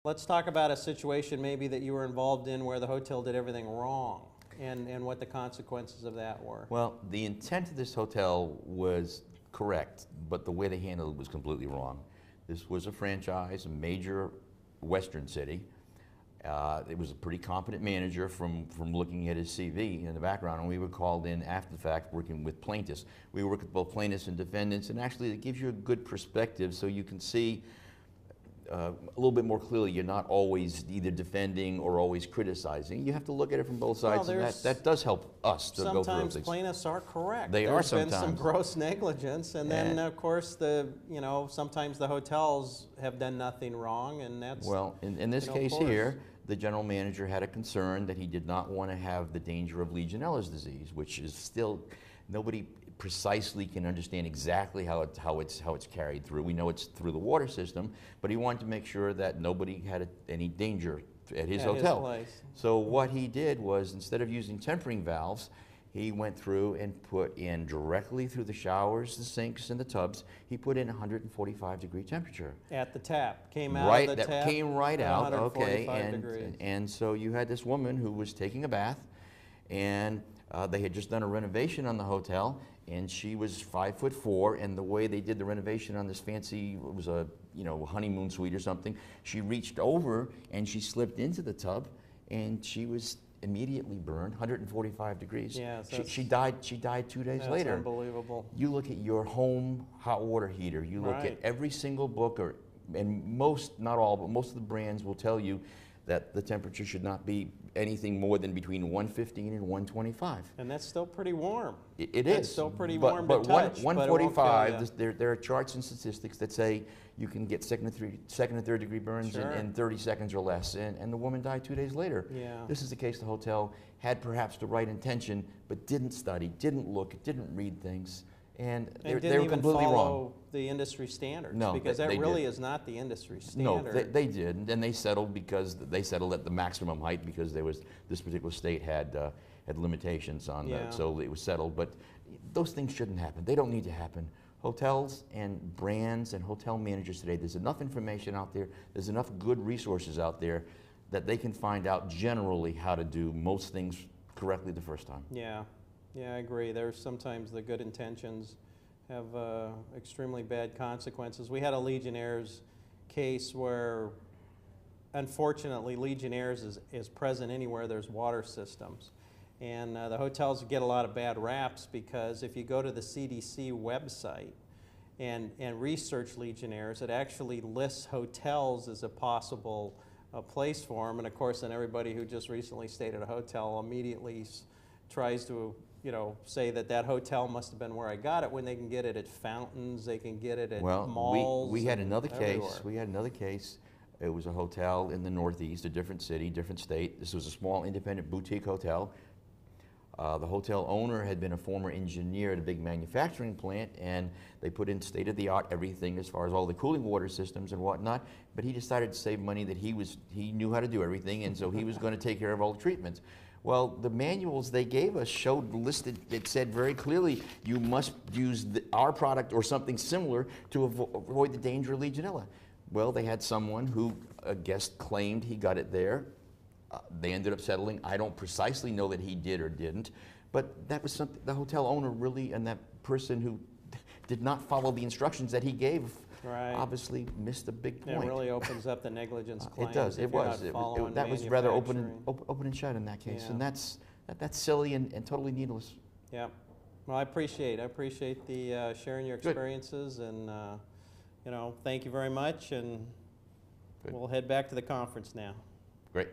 Let's talk about a situation maybe that you were involved in where the hotel did everything wrong and what the consequences of that were. Well, the intent of this hotel was correct, but the way they handled it was completely wrong. This was a franchise, a major western city. It was a pretty competent manager from looking at his CV in the background, and we were called in after the fact working with plaintiffs. We work with both plaintiffs and defendants, and actually it gives you a good perspective so you can see a little bit more clearly. You're not always either defending or always criticizing. You have to look at it from both sides, Well, and that does help us to go through sometimes things. plaintiffs are correct. They are sometimes. There's been some gross negligence, and then of course sometimes the hotels have done nothing wrong, and that's well. In this case here, the general manager had a concern that he did not want to have the danger of Legionella's disease, which is still nobody precisely can understand exactly how it's carried through. We know it's through the water system, but he wanted to make sure that nobody had any danger at his hotel. Place. So what he did was, instead of using tempering valves, he went through and put in directly through the showers, the sinks, and the tubs. He put in 145-degree temperature. At the tap, came out right, of the tap. That came right out. Okay, degrees. and so you had this woman who was taking a bath, and they had just done a renovation on the hotel, and she was 5'4", and the way they did the renovation on this fancy, it was a honeymoon suite or something, she reached over and she slipped into the tub, and she was immediately burned, 145 degrees. Yeah, she died 2 days later. That's unbelievable. You look at your home hot water heater, you look at every single book, and most, not all, but most of the brands will tell you that the temperature should not be anything more than between 115 and 125. And that's still pretty warm. It is. It's still pretty warm to touch. 145, there are charts and statistics that say you can get second and third degree burns in 30 seconds or less, and the woman died 2 days later. Yeah. This is the case the hotel had perhaps the right intention, but didn't study, didn't look, didn't read things. And they were completely even follow wrong. The industry standards. No, because they really did. is not the industry standard. No, they did, and they settled because they settled at the maximum height because this particular state had limitations on that, so it was settled. But those things shouldn't happen. They don't need to happen. Hotels and brands and hotel managers today, there's enough information out there, there's enough good resources out there that they can find out generally how to do most things correctly the first time. Yeah. Yeah, I agree. There's sometimes the good intentions have extremely bad consequences. We had a Legionnaires case where, unfortunately, Legionnaires is present anywhere there's water systems. And the hotels get a lot of bad raps because if you go to the CDC website and research Legionnaires, it actually lists hotels as a possible place for them. And of course, then everybody who just recently stayed at a hotel immediately tries to say that hotel must have been where I got it, when they can get it at fountains, they can get it at malls. We had another everywhere. case. We had another case. It was a hotel in the Northeast, a different city, different state. This was a small independent boutique hotel. The hotel owner had been a former engineer at a big manufacturing plant, and they put in state-of-the-art everything as far as all the cooling water systems and whatnot, but he decided to save money, that he knew how to do everything, and so he was going to take care of all the treatments. Well, the manuals they gave us it said very clearly, you must use our product or something similar to avoid the danger of Legionella. Well, they had someone who, a guest, claimed he got it there. They ended up settling. I don't precisely know that he did or didn't, but that was something the hotel owner really, and that person who did not follow the instructions that he gave, obviously missed a big point. It really opens up the negligence claims. It does. It was. That was rather open and shut in that case, and that's silly and totally needless. Yeah. Well, I appreciate the sharing your experiences, and thank you very much. And we'll head back to the conference now. Great.